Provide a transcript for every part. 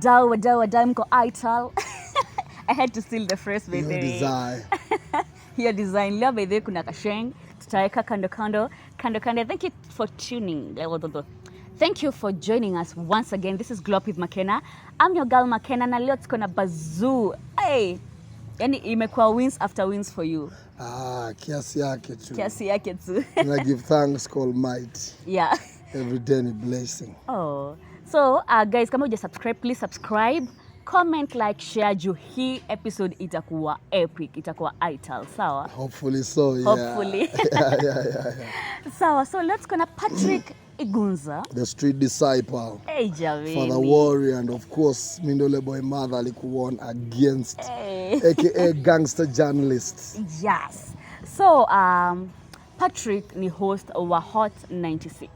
wadau mko ital. I had to steal the phrase by the design. Your design. Leo by the kuna kasheng. Tutaweka kando. Thank you for tuning. Thank you for joining us once again. This is Glow Up with Makena. I'm your girl Makena na leo tuko na bazoo. Hey. Yani imekuwa wins after wins for you. Kiasi yake tu. And I give thanks to Almighty. Yeah. Every day a blessing. Oh. So, guys, kama hujasubscribe, please subscribe. Comment, like, share. Juu hii episode itakuwa epic. Itakuwa ital. Sawa? Hopefully so, yeah. Hopefully. Yeah. Sawa. So, let's go na Patrick Igunza. The street disciple. Hey, Jamini. For the warrior, and of course, Mindole Boy Mother alikuwa against aka gangster journalist. Yes. So, Patrick ni host wa Hot 96.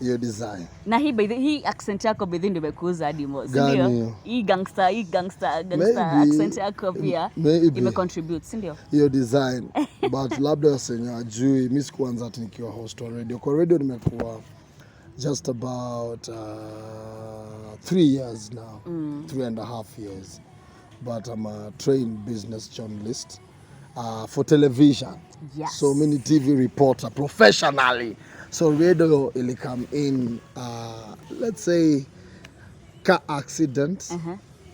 Your design. Na hii accent yako bedhi ndio imekuza hadi mo. Ndio? Hii gangster accent yako pia ime contribute, si ndio? Your design. But labda senya ajui mimi sikuanza ati nikiwa host wa radio. Kwa radio nimekuwa just about 3 years now. 3.5 years. But I'm a trained business journalist for television. Yes. So many TV reporter professionally. So radio ili come in, let's say, car accident,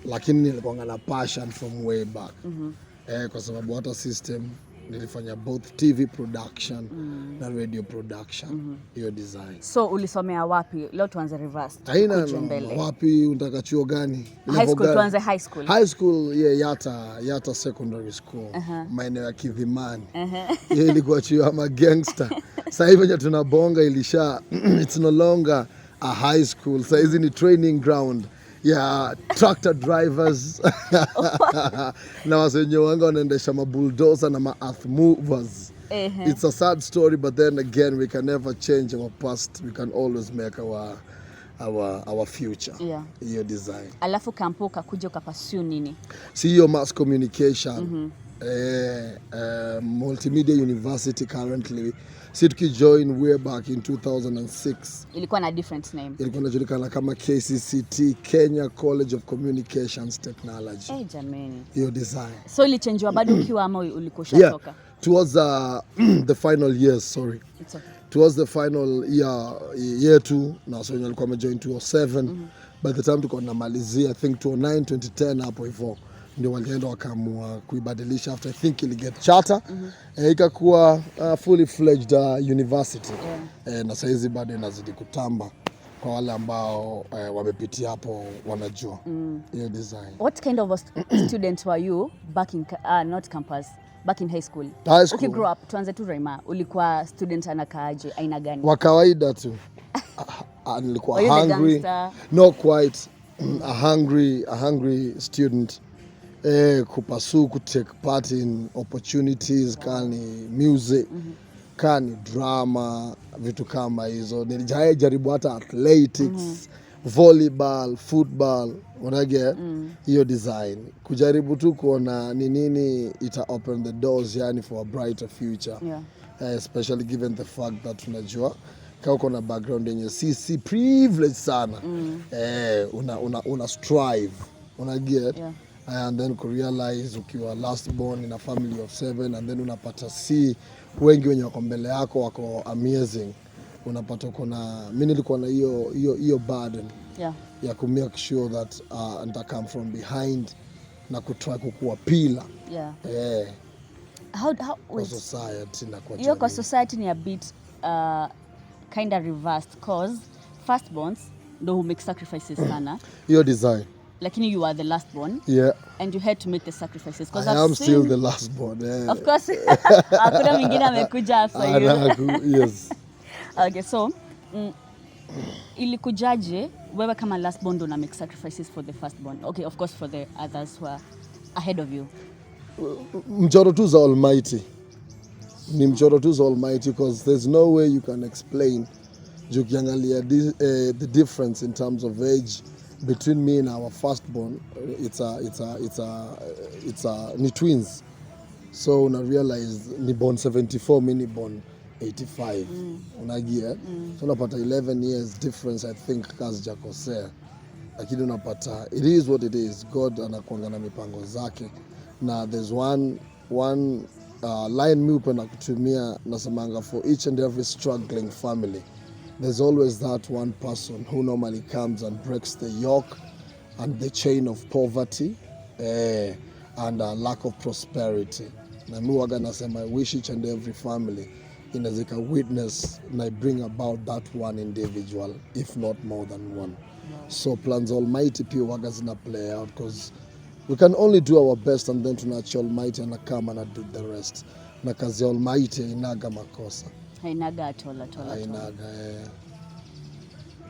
lakini nilikuwa na passion from way back. Kwa sababu hata system nilifanya both TV production na radio production, hiyo design. So ulisomea wapi? Leo tuanze reverse. Haina wapi, unataka chuo gani? High school, tuanze high school. High school, yeah, Yata Secondary School, maeneo ya Kidhimani. Hiyo ilikuwa chuo ama gangster. Sasa hivi tunabonga ilisha, it's no longer a high school. Sasa hizi ni training ground. Yeah, tractor drivers na wasenye wanga wanaendesha mabulldozer na ma-earth movers. It's a sad story, but then again, we can never change our past. We can always make our future. Yeah. Your design. Alafu kampuka kuja ukapursue nini? CEO mass communication. Multimedia University currently. Sitki join way back in 2006. Ilikuwa na different name. Ilikuwa inajulikana kama KCCT, Kenya College of Communications Technology. Jamani. Your design. So ilichangewa bado ukiwa ama ulikoshatoka? Yeah. Towards the final years, sorry. It's okay. Towards the final year 2, na so nilikuwa nimejoin 2007. By the time tuko namalizia, I think 2009, 2010 hapo hivyo. Ndio walienda wakaamua kuibadilisha after I think ili get charter. Ikakuwa fully fledged university. Na saizi bado inazidi kutamba kwa wale ambao wamepitia hapo wanajua hiyo design. What kind of a student were you back in not campus, back in high school? High school. Grow up, tuanze tu Raima, ulikuwa student anakaaje, aina gani? Wa kawaida tu. Nilikuwa hungry. No quite. A hungry student. Kupasu take part in opportunities, kani music, kani drama, vitu kama hizo. Nilijaribu hata athletics, volleyball, football, unaget hiyo design. Kujaribu tu kuona ni nini ita open the doors yani for a brighter future. Yeah. Especially given the fact that unajua kama uko na background yenye si privilege sana. Una strive, unaget. Yeah. And then realize ukiwa last born in a family of 7 and then unapata wengi wenye wako mbele yako wako amazing. Unapata mimi nilikuwa na hiyo burden ya ku make sure that nita come from behind na kutry kukua pillar. How with society na kwa hiyo kwa society ni a bit kind of reversed cause firstborns ndo who make sacrifices sana. Your design. Lakini you are the last born. Yeah. And you had to make the sacrifices. I am still the last born. Yeah. Of course. Hakuna mwingine amekuja after you. Yes. Okay, so ilikujaje wewe kama last born ndo na make sacrifices for the first born? Okay, of course for the others who are ahead of you. Mchoro tu za Almighty. Ni mchoro tu za Almighty because there's no way you can explain ukiangalia the difference in terms of age between me and our firstborn. Ni twins. So una realize ni born 74, mini born 85. Unagia. So unapata 11 years difference I think kazi jakosea. lakini unapata it is what it is. God anakuanga na mipango zake, na there's one line mi upenda kutumia, nasemanga for each and every struggling family there's always that one person who normally comes and breaks the yoke and the chain of poverty and lack of prosperity. Na mi waga nasema I wish each and every family inaweza witness na bring about that one individual, if not more than one. So plans Almighty pia waga zina play out, because we can only do our best and then tunaachia Almighty anakama na do the rest. Na kazi ya Almighty hainaga makosa. Hainaga atola. Hainaga,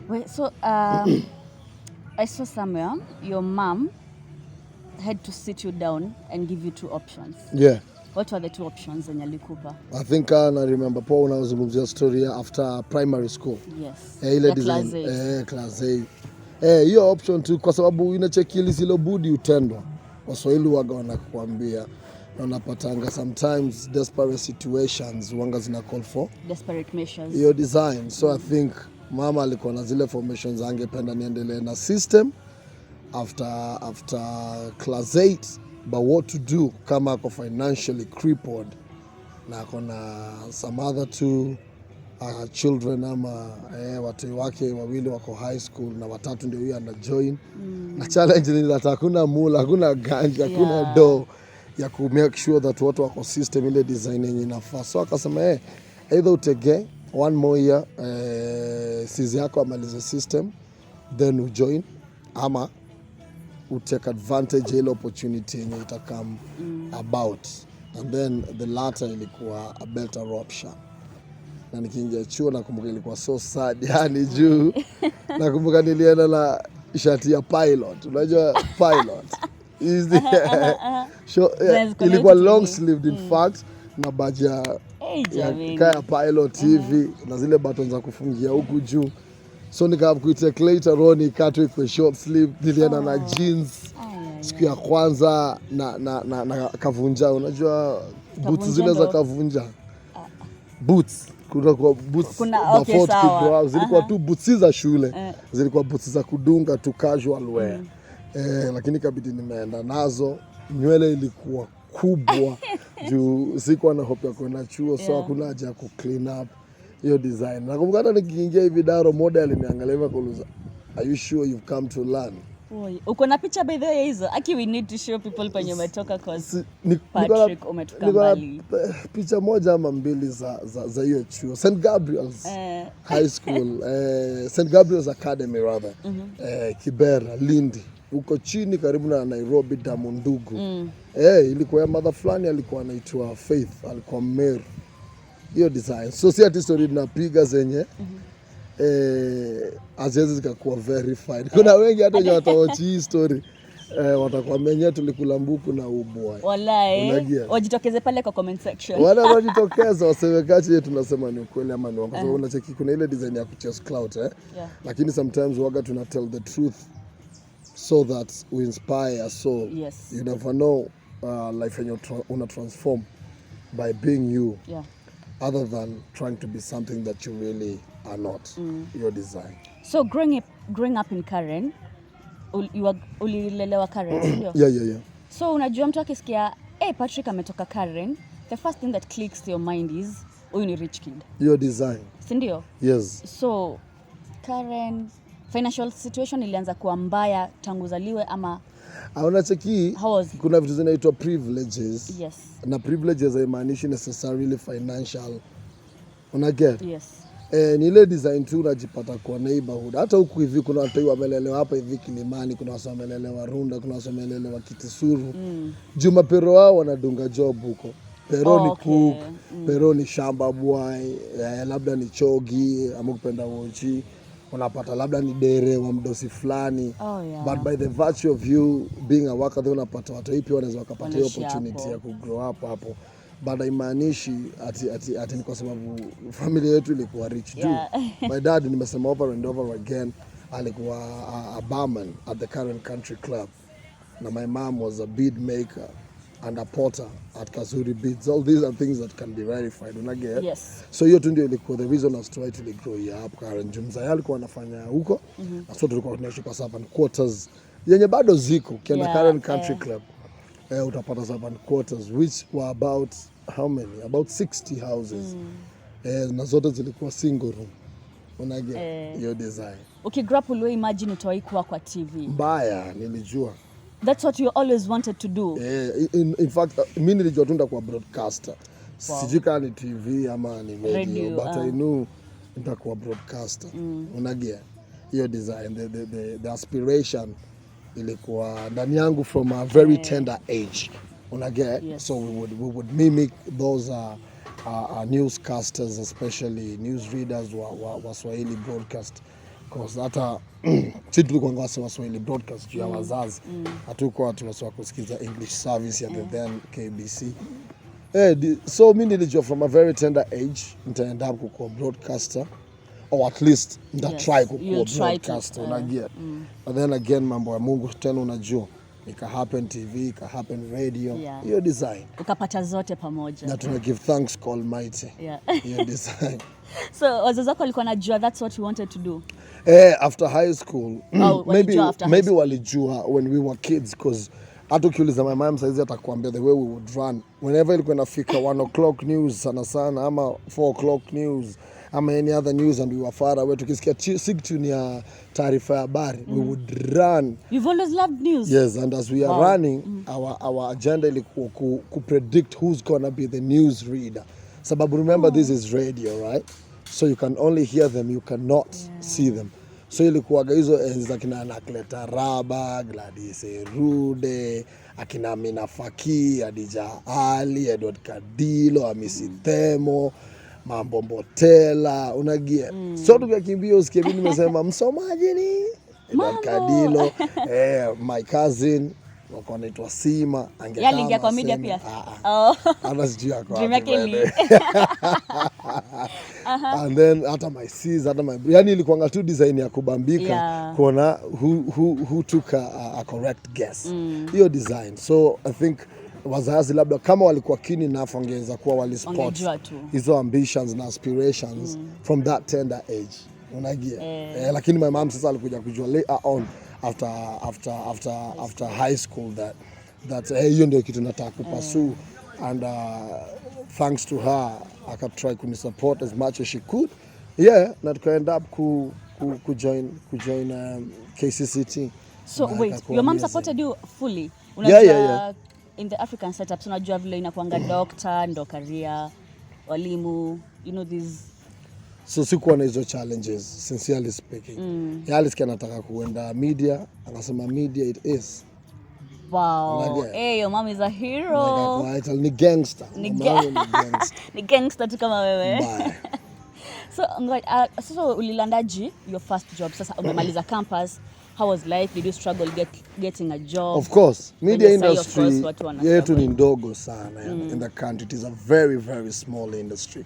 Wait, so I saw somewhere your mom had to sit you down and give you 2 options. Yeah. What were the 2 options zenye alikupa? I think I remember Paul unazungumzia story after primary school. Yes. Ile design class A. Hiyo option tu, kwa sababu inachekili zile budi utendwa. Waswahili waga wanakuambia na unapatanga sometimes desperate situations wanga zina call for desperate measures. Hiyo design. So I think mama alikuwa na zile formations angependa niendelee na system after class 8, but what to do kama ako financially crippled na akona some other 2 children ama watu wake wawili wako high school na watatu ndio huyo ana join na challenge ni that hakuna mula, hakuna ganja, hakuna do ya ku make sure that watu wako system ile design yenye inafaa. So akasema either utege 1 more year sizi yako amalize system then ujoin, ama utake advantage ile opportunity yenye itakam about, and then the latter ilikuwa a better option. Na nikiingia chuo nakumbuka ilikuwa so sad, yani juu nakumbuka nilienda na shati ya pilot, unajua pilot is the ilikuwa long sleeved in fact, na baji ya kaya pilot hivi na zile buttons za kufungia huku juu. So nikakuita later on ikatwe kwa short sleeve, nilienda na jeans siku ya kwanza na kavunja, unajua boots zile za kavunja boots. Kuna boots zilikuwa tu boots za shule, zilikuwa boots za kudunga tu casual wear. Lakini kabidi nimeenda nazo, nywele ilikuwa kubwa juu sikuwa na hope ya kwenda chuo, so hakuna haja ya ku clean up hiyo design. Nakumbuka hata nikiingia hivi Daro model aliniangalia kuuliza, are you sure you've come to learn? Uko na picha by the way hizo? Aki we need to show people penye umetoka cause Patrick umetoka mbali. Picha moja ama 2 za hiyo chuo St. Gabriel's High School, St. Gabriel's Academy rather. Kibera, Lindi. Uko chini karibu na Nairobi Damundugu. Ilikuwa ya mother fulani alikuwa anaitwa Faith, alikuwa Meru. Hiyo design. So si ati story tunapiga zenye azezi zikakuwa verified. Kuna wengi hata wenye watawachi hii story watakuwa menye tulikula mbuku na ubwa. Wallahi. Wajitokeze pale kwa comment section. Wala wajitokeza waseme kati yetu tunasema ni ukweli ama ni uongo. So unacheki kuna ile design ya kuchase clout lakini sometimes waga tuna tell the truth so that we inspire. So you never know life and una transform by being you. Other than trying to be something that you really are not, your design. So growing up in Karen, ulilelewa Karen, ndio? Yeah. So unajua mtu akisikia, Patrick ametoka Karen, the first thing that clicks to your mind is, huyu ni rich kid. Your design. Si ndio? Yes. So Karen, financial situation ilianza kuwa mbaya tangu zaliwe ama unacheki kuna vitu zinaitwa privileges. Yes. Na privileges haimaanishi necessarily financial. Unaget? Yes. Ni ile design tu unajipata kwa neighborhood. Hata huku hivi kuna watu wamelelewa hapa hivi Kilimani, kuna watu wamelelewa Runda, kuna watu wamelelewa Kitisuru. Juma pero wao wanadunga job huko. Pero ni cook, pero ni shamba boy, labda ni chogi, ama kupenda wochi. Unapata labda ni dere wa mdosi fulani. But by the virtue of you being a worker, then unapata watu hipi wanaweza wakapata hiyo opportunity ya ku grow up hapo. But haimaanishi ati ni kwa sababu familia yetu ilikuwa rich too. My dad, nimesema over and over again, alikuwa a barman at the Karen Country Club. Na my mom was a bead maker and a porter at Kazuri Beats. All these are things that can be verified. Unaget? Yes. So hiyo tu ndio ilikuwa the reason as to why tuligrow here up Karen Jumza alikuwa anafanya huko. Na so tulikuwa tunaishi kwa servant quarters yenye bado ziko. Ukienda Karen Country Club utapata servant quarters which were about how many? About 60 houses. Na zote zilikuwa single room. Unaget? Hiyo design. Ukigrow up uliwe imagine utawahi kuwa kwa TV? Mbaya, nilijua. That's what you always wanted to do? In fact, mimi nilijua tu nitakuwa broadcaster. Sijui kama ni TV ama ni radio, but I knew nitakuwa broadcaster. Unaget? Hiyo design, the aspiration ilikuwa ndani yangu from a very tender age. Unaget? Yes. So we would mimic those newscasters, especially news readers wa Swahili broadcast, because hata sisi tulikuwa ngwasa wa Swahili broadcast juu ya wazazi, hatukuwa tunasoma kusikiza English service ya then KBC. So mimi nilijua from a very tender age nitaenda kuwa broadcaster, or at least try kuwa broadcaster. Unaget? But then again mambo ya Mungu tena unajua, ika happen TV, ika happen radio, hiyo design ukapata zote pamoja, na tuna give thanks to Almighty. Hiyo design. So wazazi wako walikuwa wanajua that's what you wanted to do? After high school, maybe walijua when we were kids, because hata ukiuliza my mom saizi atakwambia the way we would run whenever ilikuwa inafika 1 o'clock news sana ama 4 o'clock news ama any other news and we were far away, tukisikia sigtune ya taarifa ya habari we would run. You've always loved news? Yes, and as we are running, our agenda ilikuwa ku predict who's gonna be the news reader. Sababu remember this is radio, right? So you can only hear them, you cannot see them. So ilikuwa hizo enzi za kina Nakleta Raba, Gladys Rude, akina Amina Faki, Adija Ali, Edward Kadilo, Hamisi Themo, Mambo Mbotela, unagia. So tukakimbia usikie mimi nimesema msomaji ni Edward Kadilo, my cousin wako naitwa Sima, angeingia kwa media pia. Ana sijui yako. And then hata my sis, hata my, yani ilikuwa tu design ya kubambika kuona who took a correct guess. Hiyo design. So I think wazazi labda kama walikuwa keen enough wangeweza kuwa walispot hizo ambitions na aspirations from that tender age. Unagia? Lakini my mom sasa alikuja kujua later on after high school that hiyo ndio kitu nataka kupursue, and thanks to her I try to support as much as she could. Na tukaend up ku join KCCT. So wait, your mom supported you fully? Unajua in the African setup unajua vile inakuanga doctor ndo career, walimu, you know these. So sikuwa na hizo challenges sincerely speaking. Alisikia nataka kuenda media, akasema media it is. Wow. Your mom is a hero. Ni gangster. Ni gangster tu kama wewe. So ulilandaji your first job, sasa umemaliza campus. How was life? Did you struggle getting a job? Of course. Media industry yetu ni ndogo sana in the country. It is a very, very small industry.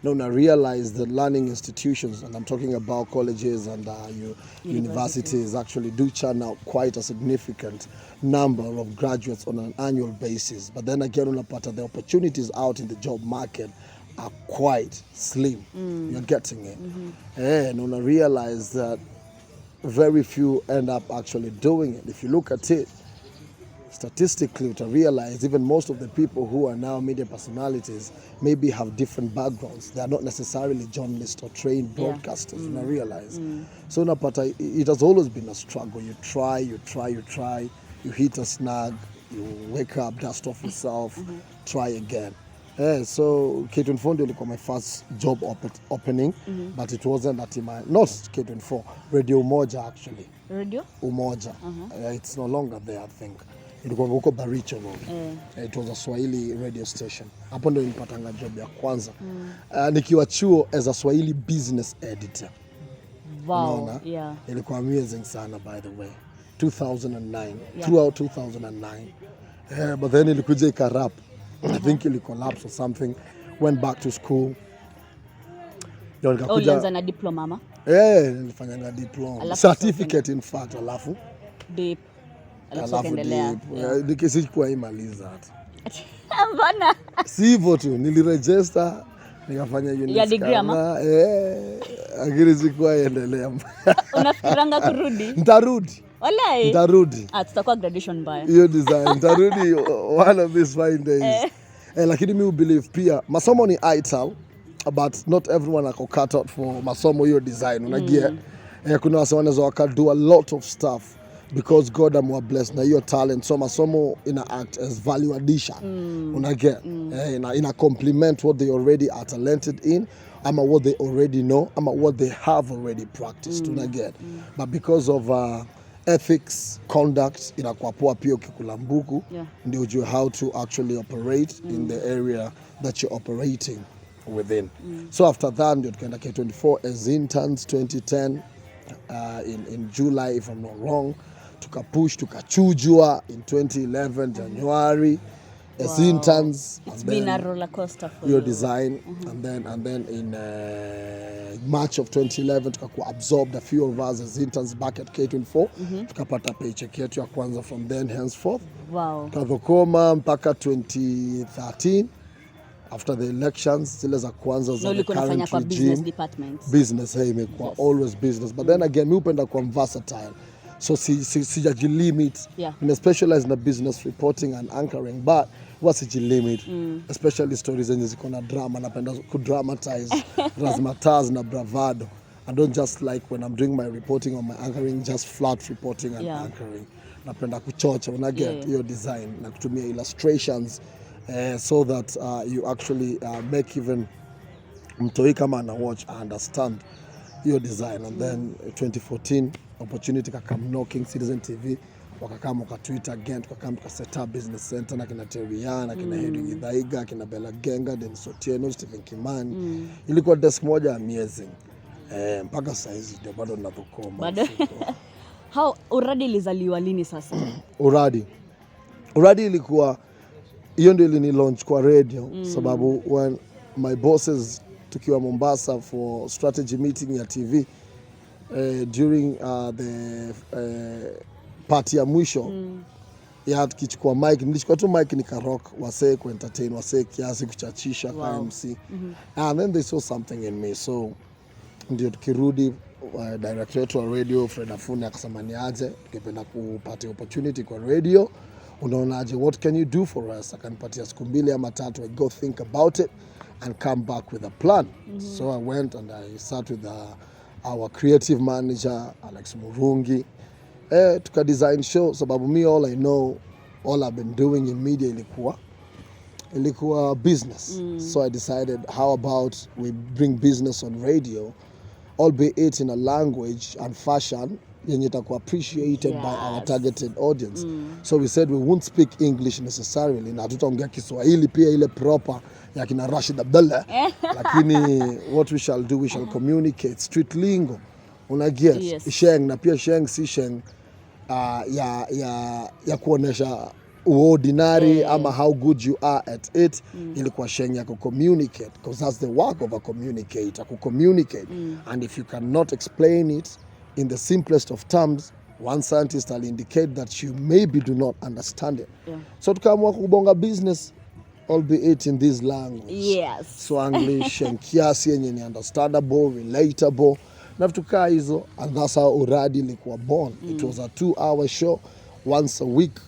Now I realize that learning institutions, and I'm talking about colleges and universities, actually do churn out quite a significant number of graduates on an annual basis. But then again, unapata the opportunities out in the job market are quite slim. You're getting it. And I realize that very few end up actually doing it. If you look at it statistically, to realize even most of the people who are now media personalities maybe have different backgrounds. They are not necessarily journalists or trained broadcasters. And I realize. So it has always been a struggle. You try, you hit a snag, you wake up, dust off yourself, try again. So K24 ndio ilikuwa my first job opening, but it wasn't at not K24, Radio Umoja actually. Radio Umoja. It's no longer there, I think. Ilikuwa huko Baricho Road. It was a Swahili radio station. Hapo ndio nilipatanga job ya kwanza. Nikiwa chuo as a Swahili business editor. Wow. Ilikuwa amazing sana, by the way. 2009, throughout 2009. But then ilikuja ikarap. I think it collapsed or something. Went back to school. Ulianza na diploma ama? Nilifanya na diploma. Certificate in fact, alafu deep. Alafu kaendelea. Nikisikuwa imaliza hata. Mbona? Si hivyo tu, niliregister nikafanya units ya degree ama? Lakini sikuwa endelea. Unafikiranga kurudi? Nitarudi. Walai. Nitarudi. Tutakuwa graduation mbaya. Hiyo design. Nitarudi one of these fine days. Lakini mimi believe pia masomo ni ital, but not everyone ako cut out for masomo hiyo design. Unagia? Kuna wase wanaweza waka-do a lot of stuff because God amewa bless na hiyo talent. So masomo ina act as value addition. Unaget? Ina complement what they already are talented in, ama what they already know, ama what they have already practiced. Unaget? But because of ethics, conduct, inakuwa poa pia ukikula mbuku, ndio ujue how to actually operate in the area that you're operating within. So after that ndio tukaenda K24 as interns 2010 in July if I'm not wrong. Tukapush, tukachujwa in 2011 January as interns. It's been a roller coaster for your design. And then in March of 2011 tukakuwa absorbed, a few of us as interns back at K24. Tukapata paycheck yetu ya kwanza from then henceforth. Wow. Tukadhokoma mpaka 2013 after the elections, zile za kwanza za the current regime. Business, imekuwa always business. But then again, mi upenda kwa versatile. So sijajilimit. Nimespecialize na business reporting and anchoring, but wasijilimit. Especially stories zenye ziko na drama, napenda kudramatize, razzmatazz na bravado. I don't just like when I'm doing my reporting or my anchoring, just flat reporting and anchoring. Napenda kuchocha, unaget hiyo design na kutumia illustrations so that you actually make even mtoi kama ana watch understand your design. And then 2014 opportunity kakam knocking, Citizen TV wakakama wakatweet again, tukakama tukaset up business center na kina Teriana, kina Henry Githaiga, kina Bella Genga, Dennis Otieno, Stephen Kimani. Ilikuwa desk moja amazing. Mpaka saizi ndio bado ninavokoma. How uradi ilizaliwa lini sasa? Uradi ilikuwa hiyo ndio ilini launch kwa radio, sababu when my bosses tukiwa Mombasa for strategy meeting ya TV during the party ya mwisho ya tukichukua mic, nilichukua tu mic nikarock wasee ku entertain wasee kiasi kuchachisha kwa MC. And then they saw something in me, so ndio tukirudi director wetu wa radio Fred Afune akasema niaje tukipenda kupata opportunity kwa radio, unaonaje, what can you do for us? Akanipatia siku 2 ama 3, I go think about it and come back with a plan. So I went and I sat with our creative manager Alex Murungi, tuka design show, sababu me all I know, all I've been doing in media ilikuwa business. So I decided, how about we bring business on radio, albeit in a language and fashion yenye itakuwa appreciated by our targeted audience. So we said we won't speak English necessarily, na tutaongea Kiswahili pia ile proper ya kina Rashid Abdallah. Lakini what we shall do, we shall communicate street lingo. Unaget? Sheng, na pia sheng si sheng ya kuonesha ordinary ama how good you are at it. Ilikuwa sheng ya communicate, because that's the work of a communicator, communicate. And if you cannot explain it in the simplest of terms, one scientist will indicate that you maybe do not understand it. So tukaamua kubonga business, albeit in this language. Swanglish and kiasi yenye ni understandable, relatable, na vitu kaa hizo. And that's how Uradi ilikuwa born. It was a 2-hour show once a week,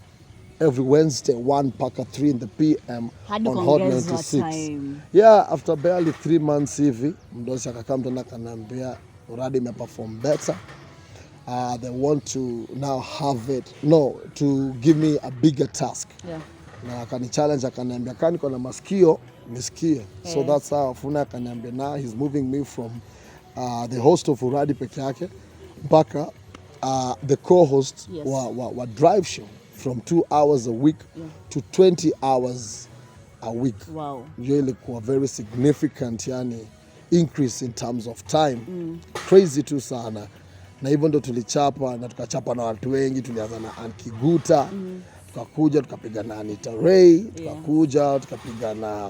every Wednesday 1 mpaka 3 in the PM on Hot 96. After barely 3 months hivi mdosi akakam tena kanambia Uradi imeperform better. They want to now have it, to give me a bigger task. Na akani challenge, akaniambia kani kuna masikio nisikie. So that's how Afuna akaniambia now he's moving me from the host of Uradi peke yake mpaka the co-host wa drive show, from 2 hours a week to 20 hours a week. Hiyo ilikuwa very significant, yani increase in terms of time. Crazy tu sana. Na hivyo ndo tulichapa, na tukachapa na watu wengi. Tulianza na Ankiguta, tukakuja tukapiga na Anita Ray, tukakuja tukapiga na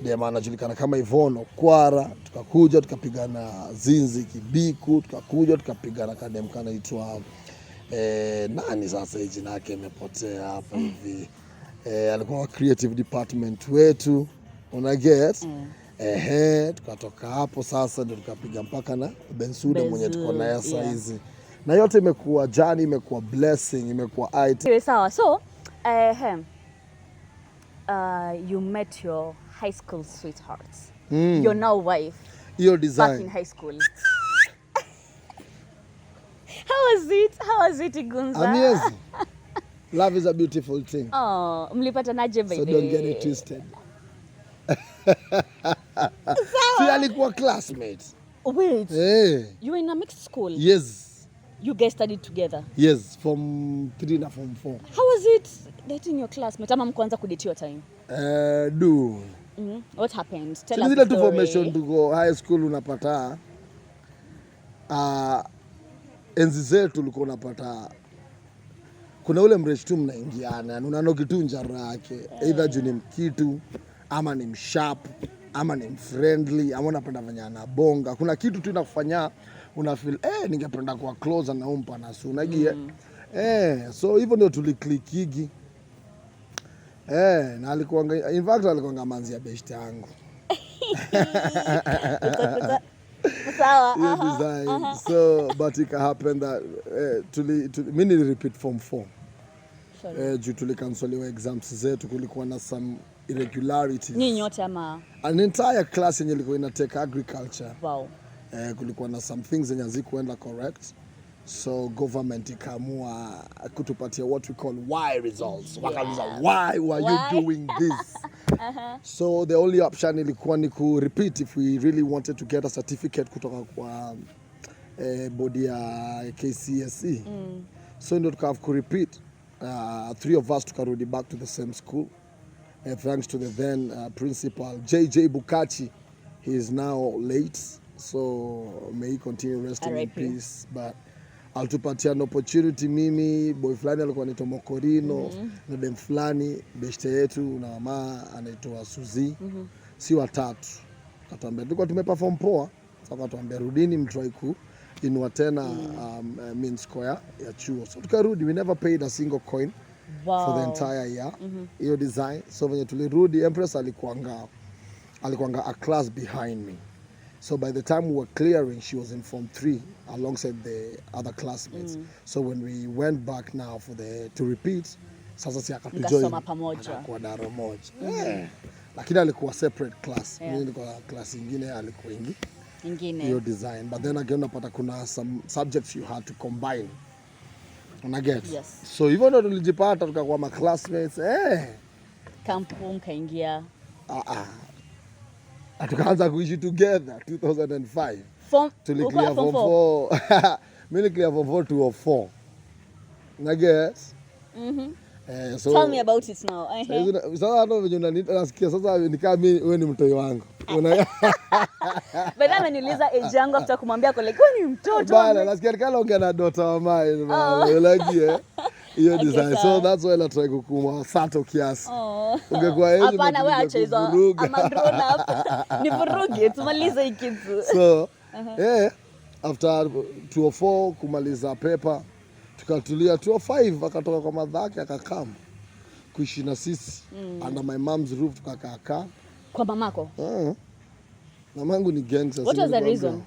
dema anajulikana kama Ivono Kwara, tukakuja tukapiga na Zinzi Kibiku, tukakuja tukapiga na kadem kana itwa nani sasa jina yake imepotea hapa hivi, alikuwa wa creative department wetu, una get tukatoka hapo sasa ndio tukapiga mpaka na Bensuda mwenye tuko naye sasa hizi. Na yote imekuwa journey, imekuwa blessing, imekuwa it. Sawa. So you met your high school sweetheart. Your now wife. Your design. Back in high school. How was it Gunza? Amazing. Love is a beautiful thing. Oh, mlipatanaje by the way? So don't get it twisted. Si alikuwa classmates. Wait. Hey. You were in a mixed school? Yes. You guys studied together? Yes, from 3 na from 4. How was it dating your classmate? Ama mkuanza kudate your time? What happened? Tell us the story. Formation to go high school unapata enzi zetu ulikuwa unapata kuna ule mresh tu mnaingiana, unaona kitu njara yake, either juu ni mkitu ama ni msharp ama ni friendly ama unapenda vanyana bonga. Kuna kitu tu inakufanya una feel ningependa kuwa closer na umpa na su unagie. So hivyo ndio tuliklikigi. Na alikuwa in fact alikuwa manzi ya best yangu. Sawa. Design. So but it happened that mimi repeat form 4. Juu tulikansoliwa exams zetu, kulikuwa na some irregularities. Nyinyi nyote ama? An entire class yenye ilikuwa ina take agriculture. Wow. Kulikuwa na some things zenye hazikuenda correct. So government ikaamua kutupatia what we call Y results. Wakauliza why were you doing this? So the only option ilikuwa ni ku repeat if we really wanted to get a certificate kutoka kwa body ya KCSE. So ndio tukave ku repeat. 3 of us tukarudi back to the same school. Thanks to the then principal JJ Bukachi. He is now late, so may he continue resting in peace. But alitupatia an opportunity, mimi boy fulani alikuwa anaitwa Mokorino na dem fulani beshte yetu na mama anaitwa Suzi. Si watatu. Akatuambia tulikuwa tumeperform poa, sasa akatuambia rudini mtry ku inua tena main square ya chuo. So tukarudi, we never paid a single coin for the entire year. Hiyo design. So when tulirudi, Empress alikuanga a class behind me. So by the time we were clearing, she was in form 3 alongside the other classmates. So when we went back now to repeat, sasa si akatujoin kwa daro moja. Lakini alikuwa separate class. Mimi nilikuwa class nyingine, alikuwa ingine. Your design. But then again unapata kuna some subjects you had to combine. Una get? Yes. So hivyo ndo tulijipata tukakuwa ma classmates. Kampung kaingia. Tukaanza kuishi together 2005. Tuliclear form 4. Mimi clear form 4 204. Una get? So tell me about it now. Sasa ndo venye unanisikia sasa ni kama mimi wewe ni mtoi wangu. Baada ameniuliza age yangu after kumwambia kwa like wewe ni mtoto. Bana nasikia kama ongea na daughter wa mine bana. Like hiyo design. So that's why I try kukuma sato kiasi. Ungekuwa yeye. Hapana wewe acha hizo. Ama grown up. Ni vuruge tumalize hii kitu. So after 204 kumaliza paper tukatulia 205 akatoka kwa madhake akakam kuishi na sisi under my mom's roof tukakaa. Kwa mamako? Mamangu ni gangster. What was the reason?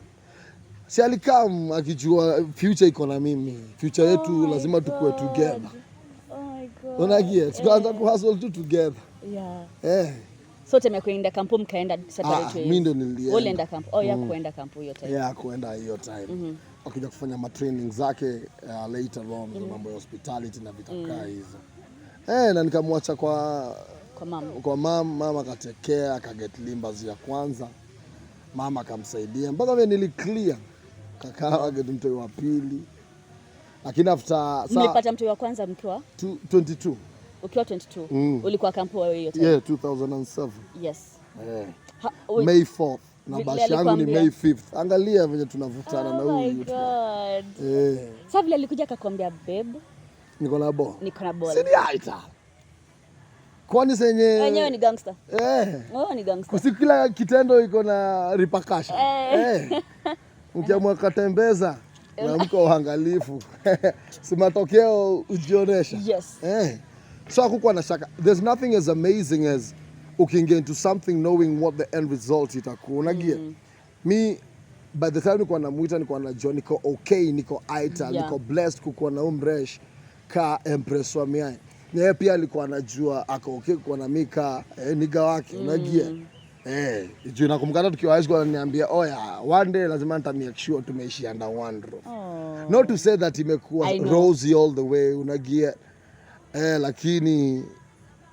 Si alikam akijua future iko na mimi. Future yetu lazima tukue together. Oh my God. Unagia, tukaanza ku hustle together. Yeah. So tumekuenda kampu mkaenda separate ways. Mimi ndo nilienda. Ulienda kampu. Kuenda kampu hiyo time. Kuenda hiyo time. Akija kufanya ma training zake later on mambo ya hospitality na vitakaa hizo. Na nikamwacha kwa mama akatekea akaget limbers ya kwanza. Mama akamsaidia mpaka mimi niliclear. Kaka aget mtoi wa pili. Lakini after mlipata mtoi wa kwanza mkiwa 22. Ukiwa 22 ulikuwa kampu wewe hiyo time? 2007. Yes. May 4th. Na bashi yangu ni May 5th. Angalia venye tunavutana na huyu. Oh my God. Sasa vile alikuja akakwambia babe, niko na ball. Sidi aita. Kwani senye wenyewe ni gangster. Ni gangster. Usiku kila kitendo iko na repercussion. Ukiamua katembeza na mko uangalifu. Si matokeo ujionesha. Yes. So hakukuwa na shaka. There's nothing as amazing as ukiingia into something knowing what the end result itakuwa. Unagia? Me by the time nilikuwa namuita nilikuwa najua niko okay, niko aita, niko blessed kukuwa na umresh ka Empress wa Miai. Yeye pia alikuwa anajua ako okay kukuwa na mika niga wake. Unagia? Juu nakumbuka tukiwa high school ananiambia oya one day lazima make sure tumeishi under one roof. Not to say that imekuwa rosy all the way, unagia. Lakini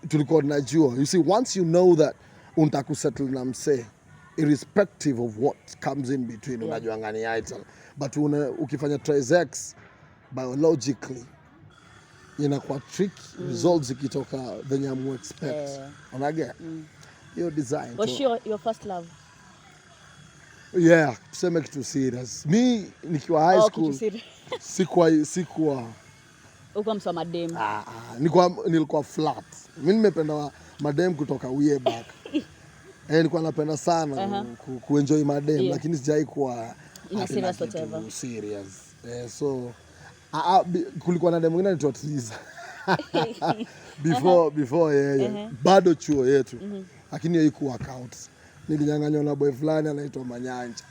tulikuwa tunajua. You see, once you know that untakusettle na msee irrespective of what comes in between, unajua ngani ital. But ukifanya trisex biologically inakuwa tricky, results ikitoka venye amu expect. Unagia? Your design. Was your first love? Yeah, tuseme kitu serious. Me nikiwa high school sikuwa uko msoma madem. Nilikuwa flat. Mimi nimependa madem kutoka way back. Nilikuwa napenda sana kuenjoy madem, lakini sijai kuwa serious whatever. Serious. So kulikuwa na dem mwingine nitotiliza. Before bado chuo yetu. Lakini haikuwa account. Nilinyang'anywa na boy fulani anaitwa Manyanja.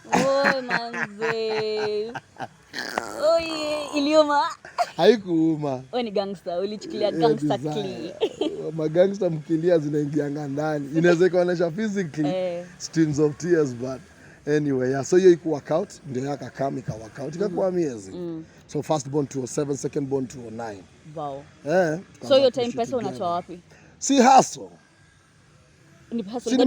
Manze. Iliuma. Haikuuma. Wewe ni gangster, ulichukulia gangster clean. Magangster mkilia zinaingia ndani. Inaweza kuonesha physically streams of tears, but anyway, so hiyo iko workout ndio yakakama ika workout ikakuwa amazing. So first born 207, second born 209. Wow. So your time pesa unatoa wapi? Si hustle. Ni hustle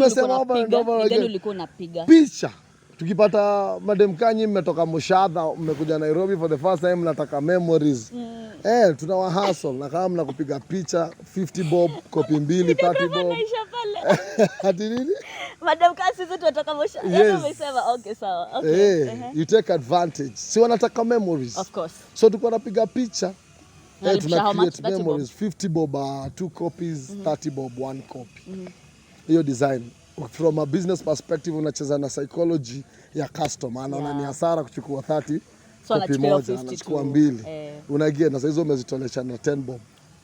gani ulikuwa unapiga? Picha. Tukipata madem kanyi mmetoka Mushadha, mmekuja Nairobi for the first time, mnataka memories. Tunawa hustle na kama mnakupiga picha 50 bob, kopi mbili 30 bob. Hadi nini? Madam kasi sisi tunatoka Mushadha. Umesema okay sawa. Okay. You take advantage. Si wanataka memories. Of course. So tulikuwa napiga picha. Tuna create memories. 50 bob 2 copies, 30 bob 1 copy. Hiyo design. From a business perspective unacheza na psychology ya customer. Anaona ni hasara kuchukua 30 copy moja, anachukua 2. Unagia na hizo umezitolesha na 10 bob.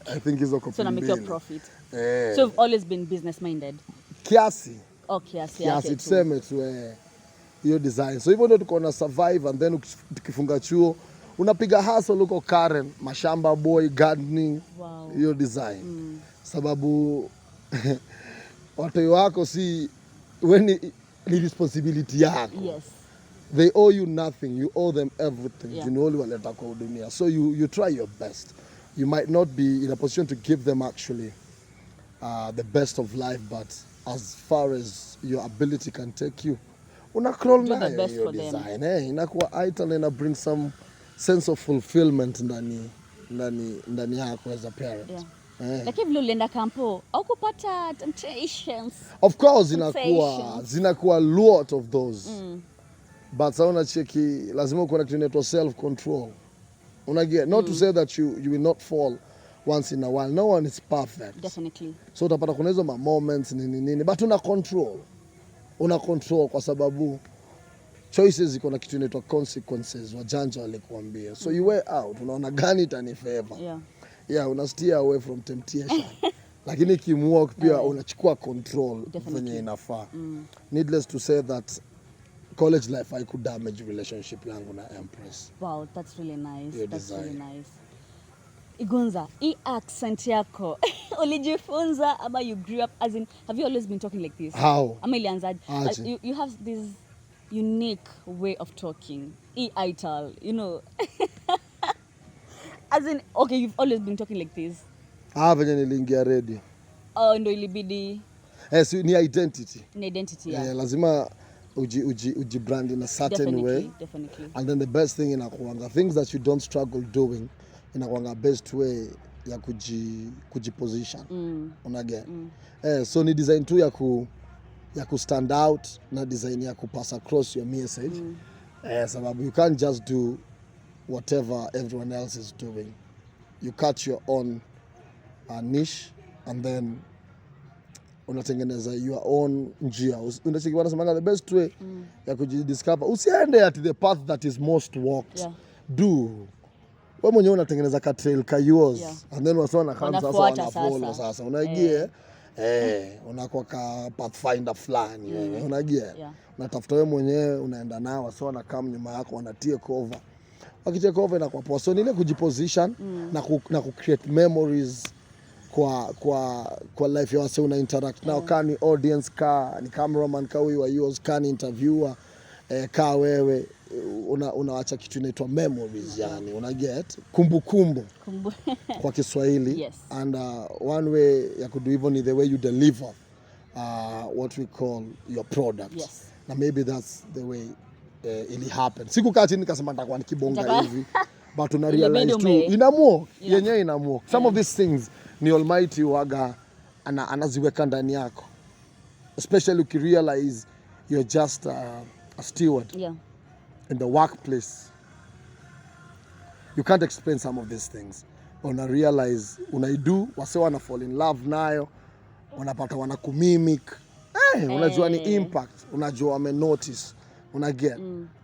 I think hizo copy 2. So na make your profit. So you've always been business minded. Kiasi. Kiasi tuseme tu hiyo design. So hivyo ndio tuko na survive, and then tukifunga chuo unapiga hustle uko Karen, mashamba boy, gardening. Hiyo design. Sababu watu wako si when ni responsibility yako. Yes. They owe you nothing, you owe them everything. You know waleta kwa dunia. So you try your best. You might not be in a position to give them actually the best of life, but as far as your ability can take you, una crawl na your design. Inakuwa item and bring some sense of fulfillment ndani yako as a parent. Lakini vile ulienda kampo au kupata temptations? Of course zinakuwa lot of those. But sauna cheki lazima uko na kitu inaitwa self control. Unaget not to say that you will not fall once in a while. No one is perfect. Definitely. So utapata kuna hizo moments nini but una control kwa sababu choices ziko na kitu inaitwa consequences, wajanja walikuambia. So you weigh out, unaona gani itani favor. Una steer away from temptation. Lakini kimwalk pia unachukua control venye inafaa. Needless to say that college life I could damage relationship yangu na Empress. Wow, that's really nice. Really nice. Igunza, hii accent yako ulijifunza ama you grew up as in, have you always been talking like this? How? Ama ilianzaje? You have this unique way of talking. Ital, you know. As in, okay, you've always been talking like this. Venye niliingia radio. Ndo ilibidi. Ni identity. Ni identity, lazima uji brand in a certain way. Definitely. And then the best thing inakuanga things that you don't struggle doing, inakuanga best way ya kujiposition. Unaget. So ni design tu ya ku stand out na design ya pass across your message. Sababu you can't just do whatever everyone else is doing. You cut your own niche and then unatengeneza your own njia. Unachiki wanasema the best way ya kujidiscover. Usiende at the path that is most walked. Do wewe mwenyewe unatengeneza ka trail ka yours and then wasona kama sasa wanafollow sasa unaingia unakuwa ka pathfinder fulani wewe unaingia unatafuta wewe mwenyewe unaenda nao wasona kama nyuma yako wana take over wakitake over na kwa poa so ile kujiposition na ku create memories kwa life ya wase una interact nao kani audience ni cameraman ka huyu wa yours kani interviewer ka wewe unaacha kitu inaitwa memories yani una get kumbukumbu kwa Kiswahili and one way ya kudo hivyo ni the way you deliver what we call your product na maybe that's the way ili happen sikukaa chini nikasema nitakuwa nikibonga hivi but una realize tu inamuo yenyewe inamuo some of these things ni Almighty waga anaziweka ndani yako especially ukirealize you're just a steward in the workplace. You can't explain some of these things. Una realize unaidu wase wana fall in love nayo unapata wana kumimic unajua ni impact unajua wame notice una get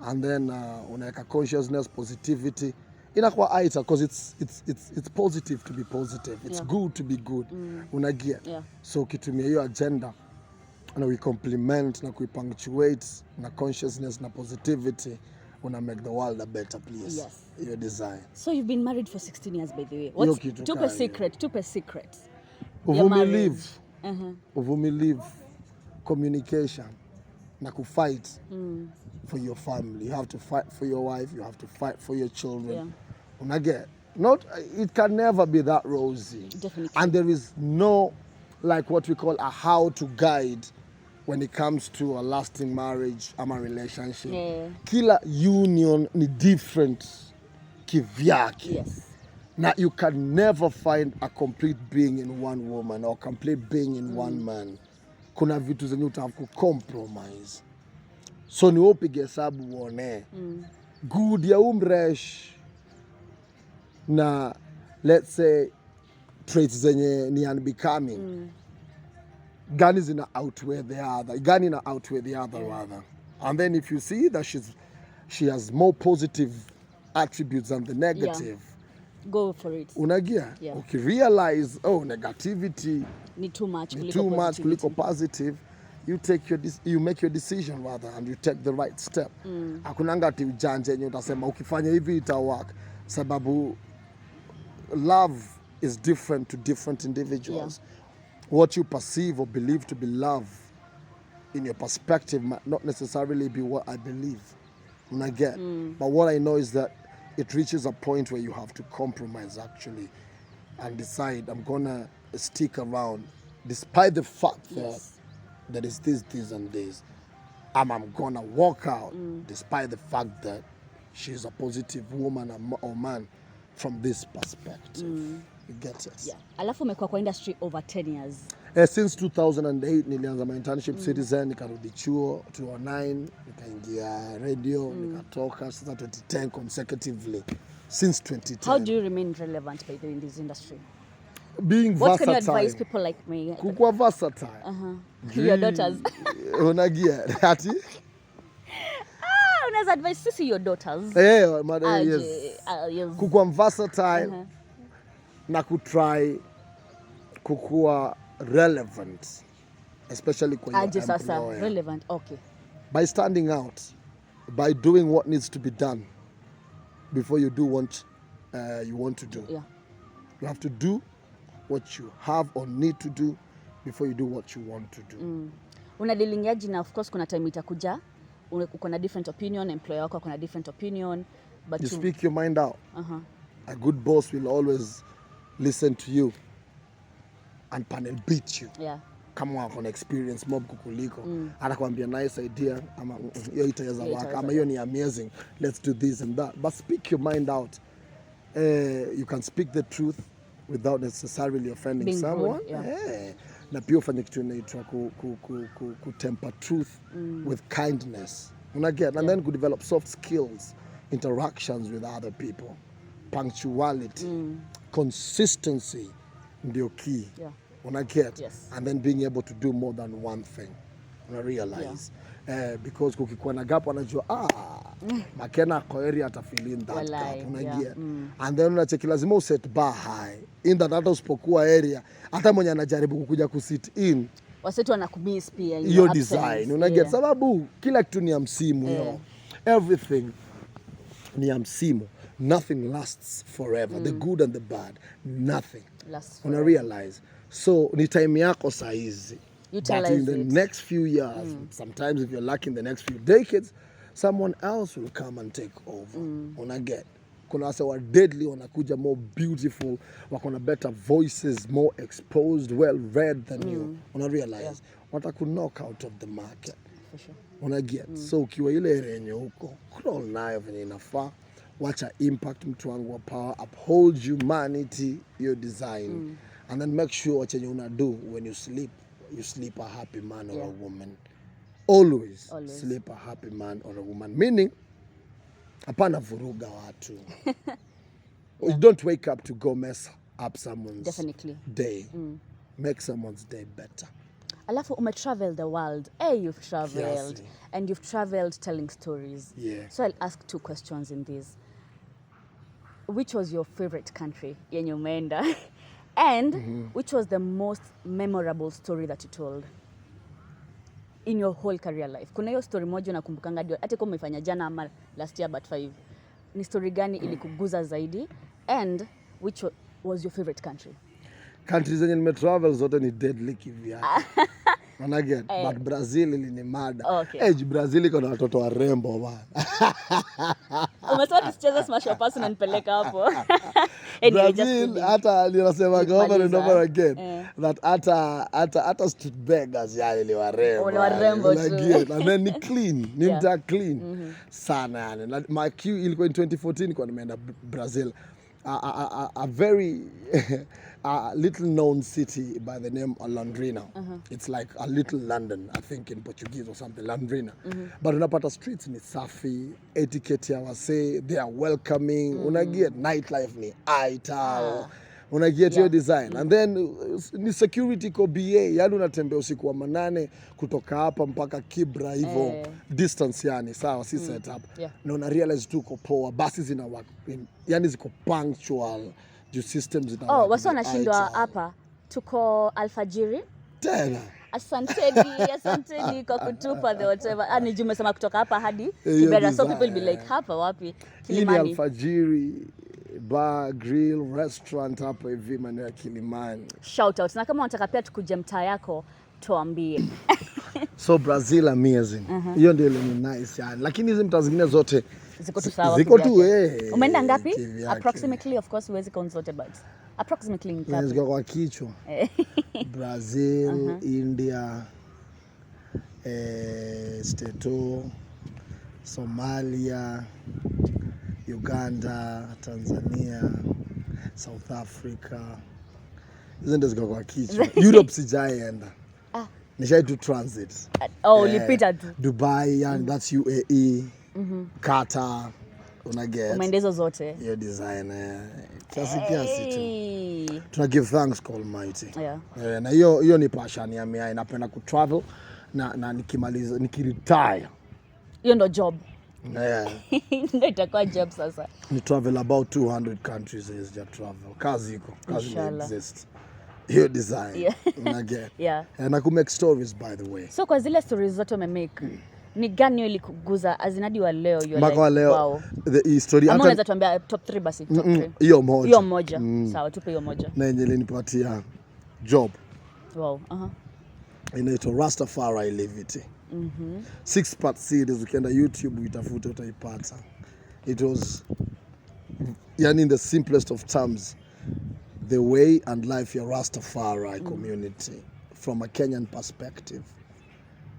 and then unaweka consciousness positivity inakuwa aita because it's positive to be positive it's good to be good una get so ukitumia hiyo agenda na we complement na kuipunctuate na consciousness na positivity una make the world a better place your design. So you've been married for 16 years by the way. Tupe secret uvumilivu communication na kufight for your family. You have to fight for your wife, you have to fight for your children unaget it can never be that rosy. Definitely. And there is no like what we call a how to guide when it comes to a lasting marriage ama relationship. Kila union ni different kivyake. Now you can never find a complete being in one woman or complete being in one man. Kuna vitu zenye utahavu compromise. So ni upige hesabu uone. Good ya umresh na let's say traits zenye ni unbecoming. Gani zina outweigh the other. Gani na outweigh the other rather. And then if you see that she has more positive attributes than the negative. Go for it. Unagia. Okay, realize negativity ni too much kuliko positive. You make your decision rather and you take the right step. Hakunanga ati ujanje yenye utasema ukifanya hivi ita work sababu love is different to different individuals. What you perceive or believe to be love in your perspective might not necessarily be what I believe. But what I know is that it reaches a point where you have to compromise actually and decide I'm gonna stick around despite the fact that there is this and this. I'm gonna walk out despite the fact that she's a positive woman or man from this perspective. You get it? Alafu umekuwa kwa industry over 10 years. Since 2008 nilianza my internship Citizen, nikarudi chuo 2009, nikaingia radio, nikatoka sasa 2010 consecutively since 2010. How do you remain relevant by the way in this industry? Being what versatile. What can you advise people like me? Kukuwa versatile. Your daughters. Unagia ati? Unaweza advise sisi your daughters. Yes. Kukuwa versatile. Na kutry kukuwa relevant especially kwa your employer. Relevant, okay. By standing out, by doing what needs to be done before you do what you want to do. You have to do what you have or need to do before you do what you want to do. Unadealingiaji na of course kuna time itakuja uko na different opinion, employer wako kuna different opinion, but you speak your mind out. A good boss will always listen to you and panel beat you. Kama wako na experience mob kukuliko atakwambia nice idea ama hiyo itaweza waka ama hiyo ni amazing, let's do this and that, but speak your mind out. You can speak the truth without necessarily offending being someone. Na pia ufanye kitu inaitwa ku temper truth with kindness. Unaget and then could develop soft skills, interactions with other people, punctuality, consistency ndio key. Unaget and then being able to do more than one thing. Una realize because kukikuwa na gap anajua Makena kwa area atafill in that gap, unagia. And then unacheki lazima uset bar high in that hata usipokuwa area hata mwenye anajaribu kukuja kusit in wasetu wanakumiss pia hiyo design, unagia. Sababu kila kitu ni ya msimu, everything ni ya msimu. Nothing lasts forever. The good and the bad, nothing lasts forever. Una realize. So ni time yako saizi. But in the next few years, sometimes if you're lucky in the next few decades, someone else will come and take over. Una get. Kuna wase wa deadly wanakuja more beautiful, wakona better voices, more exposed, well read than you. Una realize. Wataku knock out of the market. For sure. Una get. So ukiwa ile area yenye huko, crawl nayo venye inafaa. Wacha impact mtu wangu wa power, uphold humanity, your design. And then make sure what you una do when you sleep a happy man or a woman. Always sleep a happy man or a woman. Meaning, hapana vuruga watu. You don't wake up to go mess up someone's day. Make someone's day better. Alafu umetravel the world. You've traveled. And you've traveled telling stories. So I'll ask 2 questions in this. Which was your favorite country yenye umeenda? And which was the most memorable story that you told in your whole career life? Kuna hiyo story moja unakumbukanga hadi hata kama umefanya jana ama last year but 5. Ni story gani ilikuguza zaidi? And which was your favorite country? Countries zenye nimetravel zote ni deadly kivyake. Unaget, but Brazil ilinimada. Brazil iko na watoto warembo bana. Umesema tusicheze smash your pass na nipeleka hapo. Brazil hata ninasema over and over again that hata street beggars yani ni warembo. Unaget, and then ni clean, ni mta clean sana yani. My queue ilikuwa in 2014 kwa nimeenda Brazil. A very little known city by the name of Londrina. It's like a little London, I think in Portuguese or something, Londrina. But unapata streets ni safi, etiquette ya wase, they are welcoming. Unaget nightlife ni aital. Unaget your design. And then ni security ko BA, yani unatembea usiku wa manane kutoka hapa mpaka Kibra hivyo distance yani, sawa si set up. Na una realize tuko poa, basi zina work, yani ziko punctual. Systems wasa wanashindwa hapa tuko alfajiri tena. Asanteni kwa kutupa the whatever. Ani jumesema kutoka hapa hadi Kibera, so people be like hapa wapi? Kilimani. Hii alfajiri bar, grill, restaurant hapa hivi maeneo ya Kilimani. Shout out. Na kama unataka pia tukuje mtaa yako tuambie. So Brazil amazing. Hiyo ndio ile nice yani. Lakini hizo mtaa zingine zote ziko tu sawa. Ziko tu Umeenda ngapi? Approximately, of course huwezi count zote but approximately ngapi? Ziko kwa kichwa. Brazil, India, Stato, Somalia, Uganda, Tanzania, South Africa. Hizo ndio ziko kwa kichwa. Europe sijaenda. Nishai tu transit. Ulipita tu. Dubai, and that's UAE. Qatar, unaget. Umeenda zote. Your design kiasi tu. Tuna give thanks to Almighty. Na hiyo ni passion ya mimi, napenda ku travel na nikimaliza nikiretire. Hiyo ndo job. Ndio itakuwa job sasa. Ni travel about 200 countries is just travel. Kazi exist. Your design. Unaget. Na ku make stories by the way. So kwa zile stories zote umemake ni gani ilikuguza azinadi wa leo you like wow. The story hata unaweza tuambia top 3 basi top 3. Hiyo moja. Sawa tupe hiyo moja. Na yenye ilinipatia job. Wow. Inaitwa Rastafari Levity. 6-part series, ukienda YouTube utafuta utaipata. It was yani in the simplest of terms the way and life ya Rastafari community from a Kenyan perspective.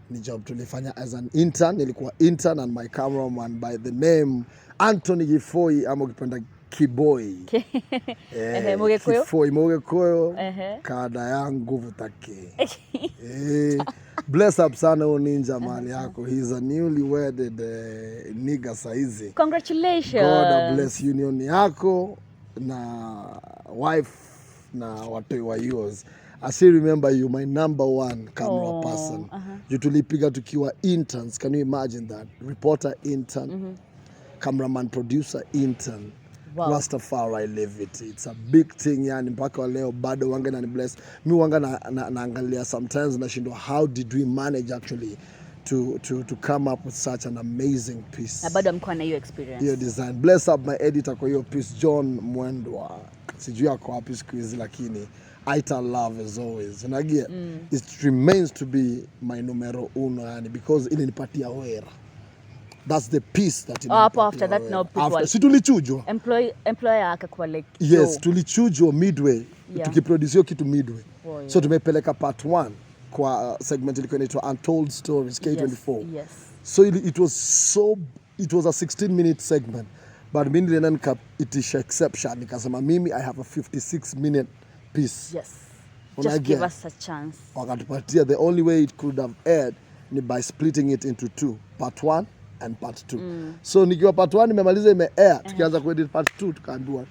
Ni job tulifanya as an intern. Nilikuwa intern and my cameraman by the name Anthony Gifoi ama ukipenda Kiboi. Gifoi Mogekoyo. Kada yangu vutake. Bless up sana huyo ninja mali yako. He's a newly wedded nigga saizi. Congratulations. God bless union yako na wife na watoi wa yours. I still remember you, my number one camera person. You tulipiga tukiwa interns. Can you imagine that? Reporter intern, cameraman producer intern. Wow. Rastafari live it. It's a big thing yani mpaka wa leo bado wanga na bless. Mi wanga naangalia sometimes nashindwa how did we manage actually to come up with such an amazing piece. Na bado mko na hiyo experience. Hiyo design. Bless up my editor kwa hiyo piece John Mwendwa. Sijui ako wapi siku hizi lakini Aita love as always. Unagia? It remains to be my numero uno yani because ilinipatia wera. That's the piece that after that now people. Si tulichujwa. Employer akakuwa like yes, tulichujwa midway. Yeah. Tukiproduce kitu midway. Oh, yeah. So tumepeleka part 1 kwa segment ilikuwa inaitwa Untold Stories K24. Yes. So it was a 16-minute segment. But mimi nilienda nikaitisha exception nikasema mimi I have a 56-minute piece. Yes. Just give us a chance. Wakatupatia the only way it could have aired ni by splitting it into 2, part 1 and part 2. So nikiwa part 1 nimemaliza ime-air, tukianza kuedit part 2 tukaambiwa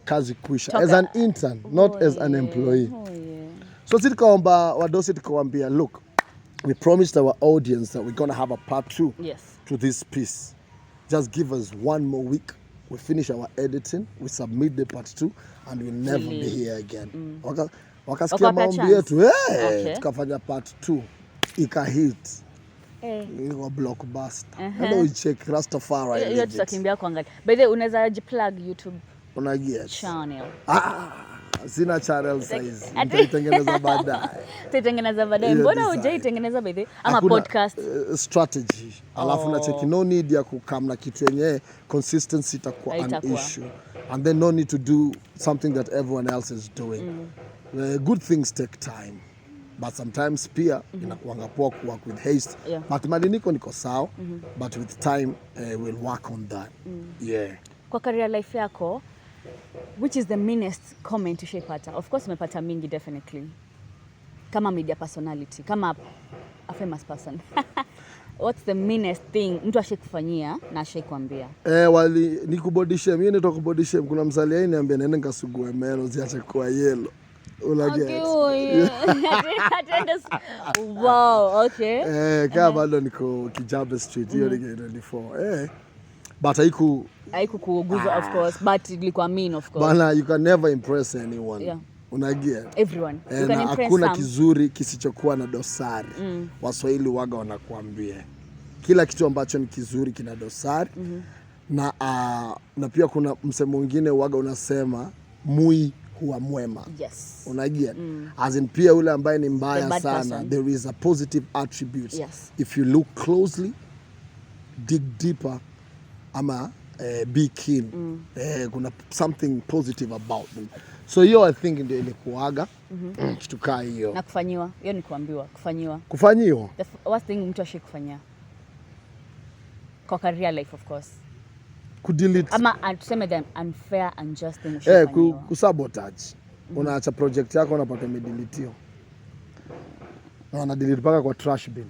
kazi kwisha. As an intern, not as an employee. So sisi tukaomba wadosi tukawaambia, look, we promised our audience that we're going to have a part 2 to this piece. Just give us 1 more week. We finish our editing, we submit the part 2 and we'll never be here again. Wakasikia maombi yetu, tukafanya part 2. Ikahit. Iko blockbuster. Hello check Rastafari. Hiyo tutakimbia kuangalia. By the way, unaweza plug YouTube channel. Sina channel size. Nitaitengeneza baadaye. Tutaitengeneza baadaye. Mbona hujaitengeneza by the way? Ama podcast strategy. Alafu na check no need ya kukam na kitu yenyewe consistency itakuwa an issue. And then no need to do something that everyone else is doing. Good things take time. But sometimes pia inakuanga poa kuwork with haste. But maliniko niko sawa. But with time we'll work on that. Yeah. Kwa career life yako, which is the meanest comment ushaipata? Of course umepata mingi definitely. Kama media personality, kama a famous person. What's the meanest thing mtu ashikufanyia na ashikwambia? Wali nikubodishe, mimi nitoka kubodishe, kuna msali yeye niambia nenda nikasugue meno ziache kuwa yellow. Wow, okay. Kama bado niko Kijabe Street hiyo ni 24. But haikukuguza of course, but ilikuwa mean of course. Bana, you can never impress anyone. Yeah. Unagia? Everyone. You can impress hakuna kizuri kisichokuwa na dosari. Waswahili waga wanakuambia. Kila kitu ambacho ni kizuri kina dosari. Na pia kuna msemo mwingine waga unasema mui huwa mwema. Yes. Unagia? As in pia ule ambaye ni mbaya sana, person. There is a positive attribute. Yes. If you look closely, dig deeper, ama be keen. Kuna something positive about them. So hiyo I think ndio ilikuaga kitu kaa hiyo. Na kufanyiwa. Hiyo ni kuambiwa, kufanyiwa. Kufanyiwa? The worst thing mtu ashikufanyia. Kwa career life of course. Kudelete. Ama tuseme the unfair and just thing ushifanywa. Kusabotage. Unaacha project yako unapata imedeletiwa. Na wanadelete paka kwa trash bin.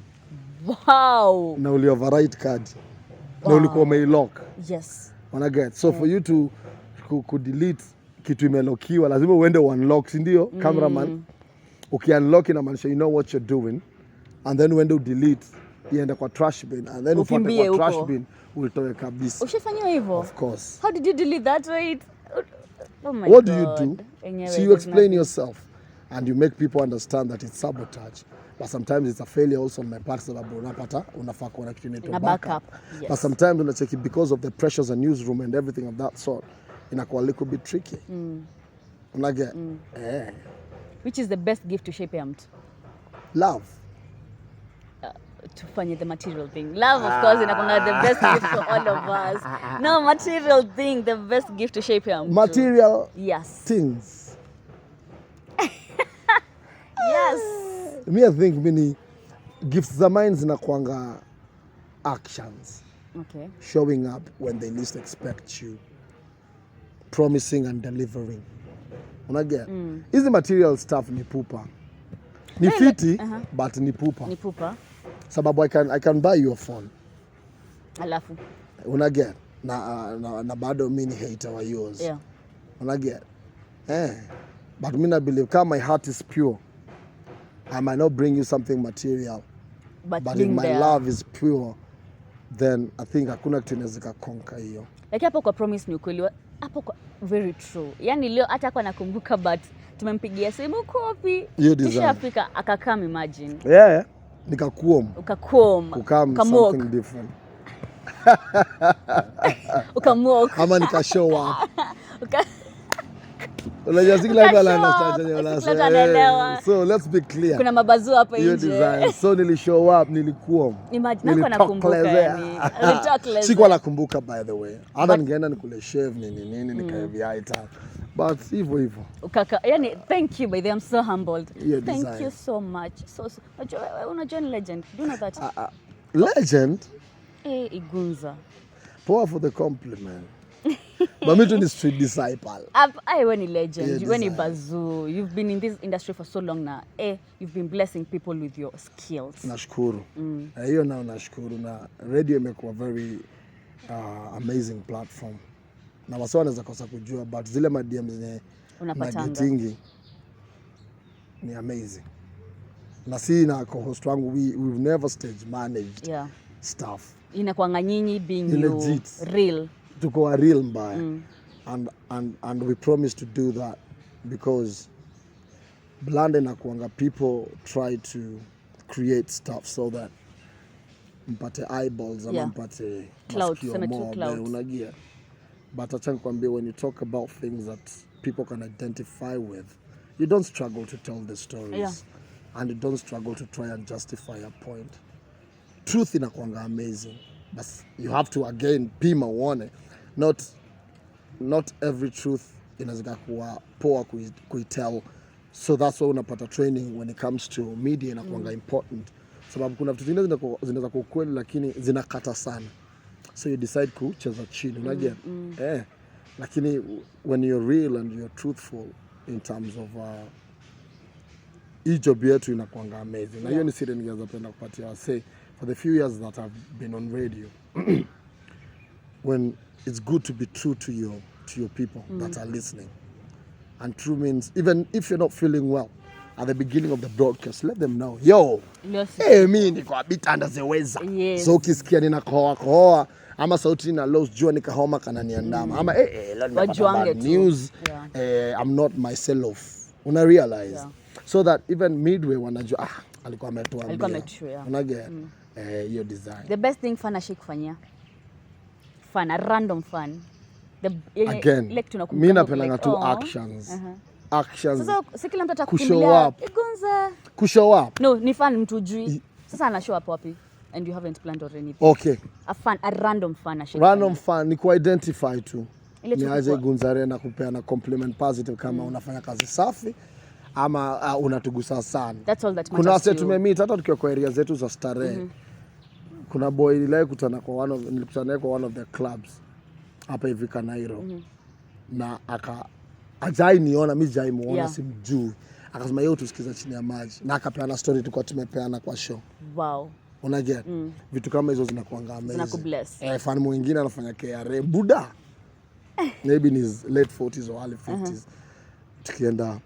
Wow. Na uli overwrite card. Na ulikuwa umelock. Yes. Wanaget. So for you to delete kitu imelokiwa lazima uende unlock, si ndio? Cameraman. Ukiunlock inamaanisha you know what you're doing. And then uende delete iende kwa trash bin and then ufuate kwa trash bin ulitoe kabisa. Ushafanywa hivyo? Of course. How did you delete that right? Oh my what God. What do you do? So you explain yourself and you make people understand that it's sabotage. But sometimes it's a failure also on my part sababu unapata unafaa kuona kitu inaitwa backup. Yes. But sometimes unacheki because of the pressures of newsroom and everything of that sort inakuwa a little bit tricky. Unaget? Which is the best gift to shape a mtu? Love. Tufanye the material thing. Love of course inakuwa the best gift for all of us. No, material thing, the best gift to shape a mtu. Material things. Yes. Me I think many gifts za mine zinakuanga actions. Okay. Showing up when they least expect you. Promising and delivering. Unaget? Hizi material stuff ni pupa. Ni fiti, but ni pupa. Ni pupa. Sababu I can buy you a phone. Alafu. Unaget? Na bado mimi ni hater wa yours. Yeah. Unaget? But mimi na believe kama my heart is pure I might not bring you something material, but if my there. love is pure, then I think hakuna kitu inaweza kukonka hiyo. Like hapo kwa promise ni ukweli, hapo kwa very true. Yani leo hata kwa nakumbuka but tumempigia simu kopi. Kisha Afrika akakam imagine. Yeah. Nikakuom. Ukakuom. Kukam something different. Ukamwok. Ama nikashow up. Unajua sikila mtu anaelewa. So let's be clear. Kuna mabazu hapa nje. So nilishow up, nilikuom. Imagine nakumbuka yani. Sikuwa nakumbuka by the way. Hata ningeenda nikule shave nini nikaeviaita. But hivyo. Yani thank you by the way, I'm so humbled. Thank you so much. So unajua ni legend. Do you know that? Legend? Igunza. Poor for the compliment. But me too is street disciple. When a legend, when a bazoo, you've been in this industry for so long now. You've been blessing people with your skills. Nashukuru. Hiyo nao nashukuru na radio imekuwa very amazing platform. Na wasa wanaweza kosa kujua but zile madm zenye unapatingi ni amazing. Na si na co-host wangu we've never stage managed stuff. Inakuanga nyinyi being real. Tuko a real mbaya. And we promise to do that because Blanda inakuanga people try to create stuff so that mpate eyeballs ama mpate clout, unagia. But acha nikwambie, when you talk about things that people can identify with, you don't struggle to tell the stories. And you don't struggle to try and justify a point. Truth inakuanga amazing. But you have to again pima uone. Not every truth inaweza kuwa poa kuitell. So that's why unapata training when it comes to media inakuanga important. Sababu kuna vitu zingine zinaweza kuwa kweli lakini zinakata sana. So you decide kucheza chini, unajua? Lakini when you're real and you're truthful in terms of hii job yetu inakuanga amazing. Na hiyo ni siri ningeweza penda kupatia wase for the few years that I've been on radio. When it's good to be true to your people that are listening. And true means even if you're not feeling well at the beginning of the broadcast, let them know, mimi niko a bit under the weather. So ukisikia ninakohoa ama sauti na low jua nikahoma kananiandama ama bad news, I'm not myself. Una realize so that even midway wanajua alikuwa ametuambia. Unajua hiyo design. The best thing fun ashikufanyia. Fun, a random fun. Again, mimi napenda tu actions. Actions. Sasa si kila mtu atakukimbilia Igunza. Kushow up. No, ni fun mtu jui. Sasa ana show up wapi? And you haven't planned or anything. Okay. A random fun. Random fun ni ku-identify tu. Ni aje Igunza na kupeana compliment positive kama unafanya kazi safi ama unatugusa sana. That's all that matters. Kuna wase tumemeet hata tukiwa kwa area zetu za starehe. Kuna boy nilikutana kwa one of the clubs hapa hivi Kanairo. Na ajai niona mimi jai muona simjui. Akasema yeye tusikiza chini ya maji na akapeana story tulikuwa tumepeana kwa show. Wow. Unaget vitu kama hizo zinakuanga amazing. Zinakubless. Fan mwingine anafanya KRA Buda. Maybe in his late 40s or early 50s. Tukienda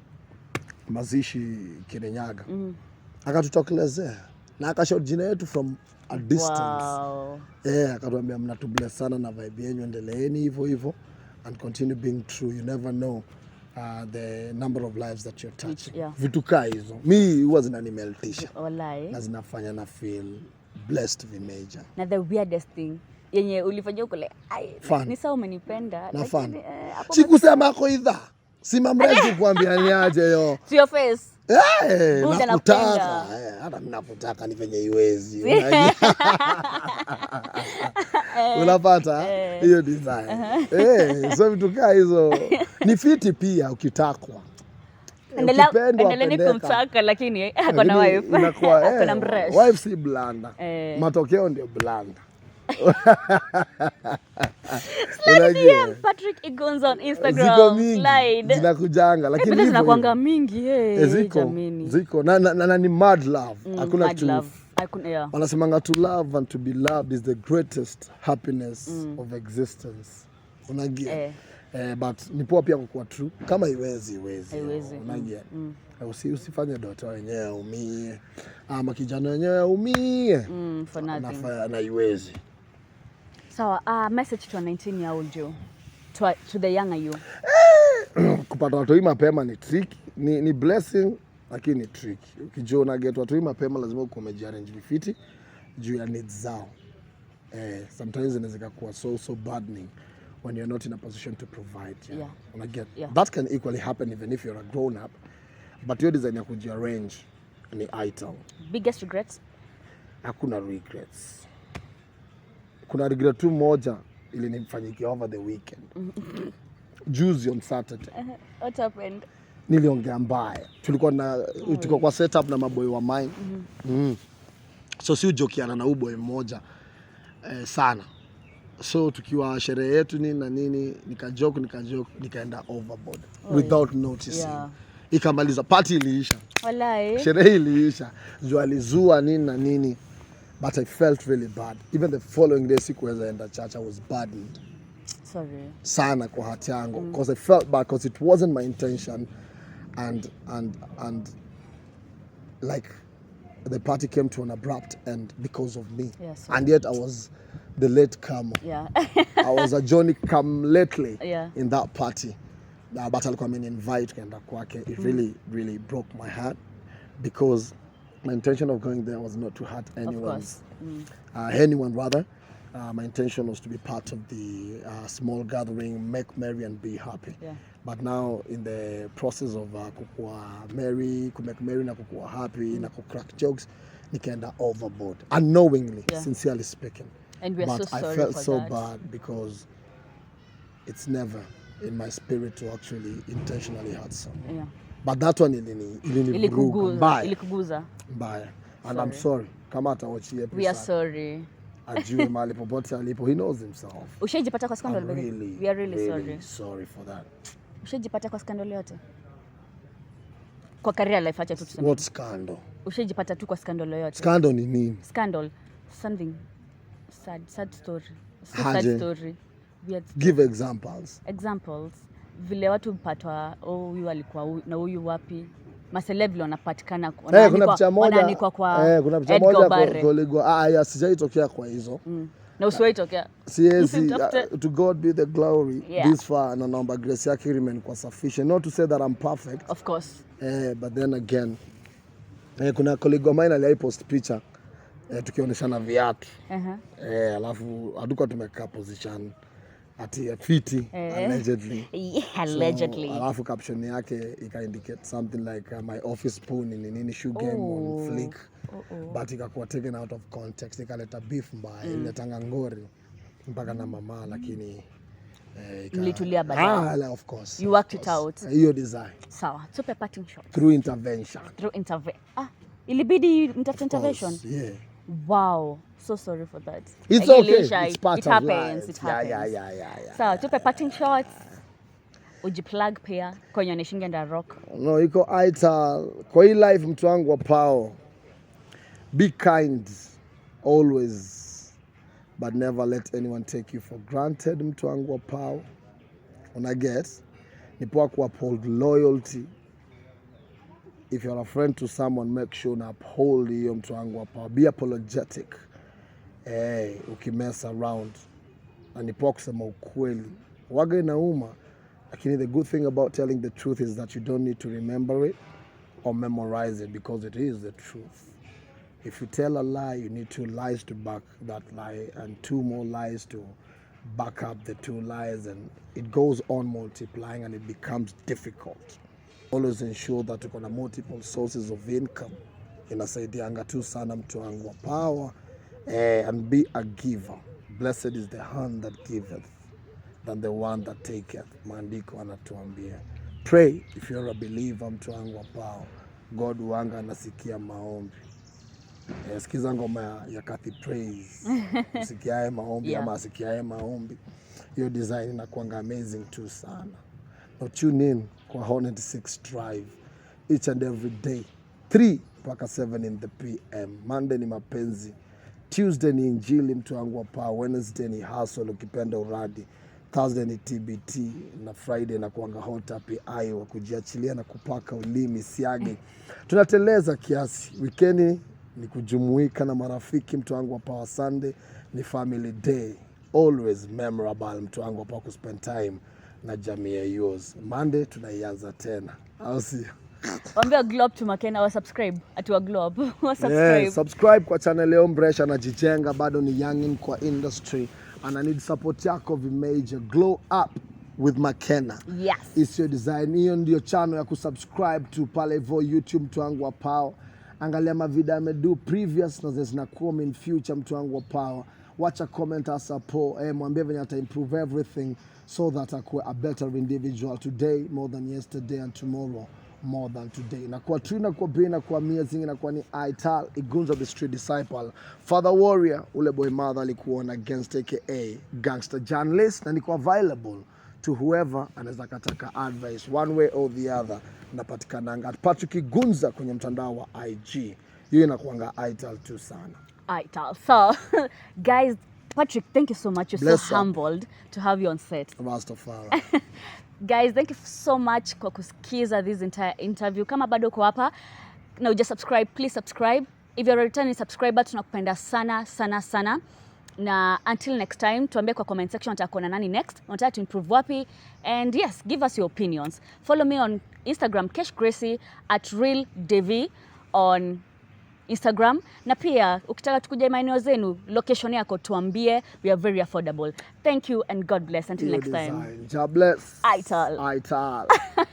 mazishi Kirinyaga. Akatutokelezea na akashot jina yetu from a distance. Wow. Akatuambia mnatubless sana na vibe yenu, endeleeni hivyo and continue being true. You never know the number of lives that you're touching. Vitu kaa hizo mi huwa zinanimeltisha. Wallahi. Na zinafanya na feel blessed major. Na the weirdest thing yenye ulifanya kule ni sawa umenipenda lakini sikusema kwa idha. Sima mrefu kuambia ni aje yo. To your face. Nakutaka. Hata ninapotaka ni venye iwezi. Unapata hiyo design. So vitu kaa hizo ni fiti pia ukitakwa. Endeleni kumtaka lakini ako na wife. Ako na mresh. Wife si Blanda. Matokeo ndio Blanda. Slide Patrick Igunza on Instagram. Slide. Zinakujanga lakini hivyo zinakuanga mingi ziko na ni mad love. Hakuna kitu. Wanasemanga to love and to be loved is the greatest happiness of existence. Unagia. But ni poa pia kwa true. Kama iwezi. Unajua. Usifanye doto wenyewe umie. Ama kijana wenyewe umie. For nothing. Na iwezi. So, message to a 19-year-old you. To the younger you. Kupata watoi mapema ni trick. Ni blessing lakini ni trick. Ukijua una get watoi mapema lazima uko umejiarrange vifiti juu ya needs zao. Sometimes inaweza kuwa so burdening when you're not in a position to provide. That can equally happen even if you're a grown up. But your design ya kujiarrange ni item. Biggest regrets? Hakuna regrets. Kuna regret tu moja ilinifanyikia over the weekend. Juzi on Saturday. What happened? Niliongea mbaya. Tulikuwa kwa setup na maboy wa mine. So si ujokiana na uboy mmoja sana. So tukiwa sherehe yetu nini na nini nikajoke nikaenda overboard without noticing. Ikamaliza party iliisha. Wallahi. Sherehe iliisha. Jua alizua nini na nini. But I felt really bad. Even the following day sikuweza enda church. I was burdened. Sorry. Sana kwa hati yangu. Because I felt bad because it wasn't my intention. And like the party came to an abrupt end because of me. Yes, and yet I was the late comer. I was a Johnny come lately in that party. But alikuwa ameni-invite kwenda kwake. It really broke my heart because my intention of going there was not to hurt anyone. Anyone rather. My intention was to be part of the small gathering, make merry and be happy. But now in the process of kukua merry, kumake merry na kukua happy, na kucrack jokes, nikaenda overboard. Unknowingly, sincerely speaking. And we are but so sorry I felt for so that. bad because it's never in my spirit to actually intentionally hurt someone. But that one ilikuguza. Mbaya. And I'm sorry. Kama atawachia episode. We are sorry. Ajue mahali popote alipo. He knows himself. Ushajipata kwa scandal baby? We are really sorry for that. Ushajipata kwa scandal yote? Kwa career life acha tu tuseme. What scandal? Ushajipata tu kwa scandal yote? Scandal ni nini? Scandal. Something sad story. Sad story. Give examples. Examples. Vile watu mpatwa, huyu alikuwa na huyu wapi? Maselebli wanapatikana kuna picha moja kwa kuna picha moja kwa sijaitokea kwa hizo. Na usiwaitokea. Siwezi to God be the glory this far na naomba grace yake remain kwa sufficient, not to say that I'm perfect of course, but then again kuna colleague wa mine alipost picha tukionyeshana viatu alafu hatuko tumekaa position ati fiti allegedly. Allegedly. So, alafu caption yake ika indicate something like my office spoon in nini shoe game on flick. But ikakuwa taken out of context, ikaleta beef mbaya, iletanga ngori mpaka na mama, lakini mlitulia baadaye. Of course. You worked it out. Hiyo design. Sawa. Tupe parting shot. Through intervention. Ilibidi mtafute intervention. Yeah. Wow. So sorry for that. It's okay. It's part it of happens. life. It happens. Yeah. So, tupe parting shots. Ujiplug pia kwenye Oneshinge nda rock. No, iko aita kwa hii life mtu wangu wa pao. Be kind always, but never let anyone take you for granted. Mtu wangu wa pao. Una get? Ni poa ku uphold loyalty. If you're a friend to someone, make sure na uphold hiyo mtu wangu wa pao. Be apologetic. Ukimess around. Na ni poa kusema ukweli. Waga inauma. Lakini the good thing about telling the truth is that you don't need to remember it or memorize it because it is the truth. If you tell a lie, you need 2 lies to back that lie and 2 more lies to back up the 2 lies, and it goes on multiplying and it becomes difficult. Always ensure that you have multiple sources of income. Inasaidianga tu sana mtu wangu wa power, and be a giver. Blessed is the hand that giveth than the one that taketh. Maandiko anatuambia. Pray if you're a believer, mtu wangu wa power. God wanga anasikia maombi. Sikiza ngoma ya Kathy Praise. Sikiae maombi ama asikiae maombi. Hiyo design inakuanga amazing tu sana. Now tune in kwa Hornet 6 Drive each and every day 3 mpaka 7 in the PM. Monday ni mapenzi. Tuesday ni injili mtu wangu wa power. Wednesday ni hustle ukipenda uradi. Thursday ni TBT na Friday na kuanga hot happy eye wa kujiachilia na kupaka ulimi siagi. Tunateleza kiasi. Weekend ni kujumuika na marafiki. Mtu wangu wa Power Sunday ni family day. Always memorable. Mtu wangu wa Power kuspend time na jamii ya yours. Monday tunaianza tena. Au sio? Wambia Globe to Makena wa subscribe atuwa Globe wa subscribe. Yeah, subscribe kwa channel Leo Mbresha anajijenga, bado ni youngin kwa industry. Ana need support yako major. Glow up with Makena. Yes. Isio design. Hiyo ndio channel ya kusubscribe to pale hivyo YouTube mtu wangu wa Power. Angalia mavideo amedu previous na zinakuwa in future mtu wangu wa Power. Wacha comment as support. Mwambie venye ata improve everything so that akuwe a better individual today more than yesterday and tomorrow more than today. Na kwa Trina, kwa Bina, kwa amazing, na kwa ni Ital Igunza the street disciple, Father Warrior, ule boy mother alikuona against aka gangster journalist, na niko available to whoever anaweza kataka advice one way or the other. Napatikananga Patrick Igunza kwenye mtandao wa IG. Hiyo inakuanga Ital tu sana. Ital. So guys, Patrick, thank you so much. You're Bless so up. humbled to have you on set. Rastafari. Guys, thank you so much kwa kusikiza this entire interview. Kama bado uko hapa na uja subscribe, please subscribe. If you're a returning subscriber, tunakupenda sana sana sana. Na until next time, tuambie kwa comment section unataka kuona nani next, unataka to improve wapi, and yes, give us your opinions. Follow me on Instagram Kesh Gracie @realdevi on Instagram, na pia ukitaka tukuja maeneo zenu, location yako tuambie. We are very affordable. Thank you and God bless until next time. God bless. Ital. Ital.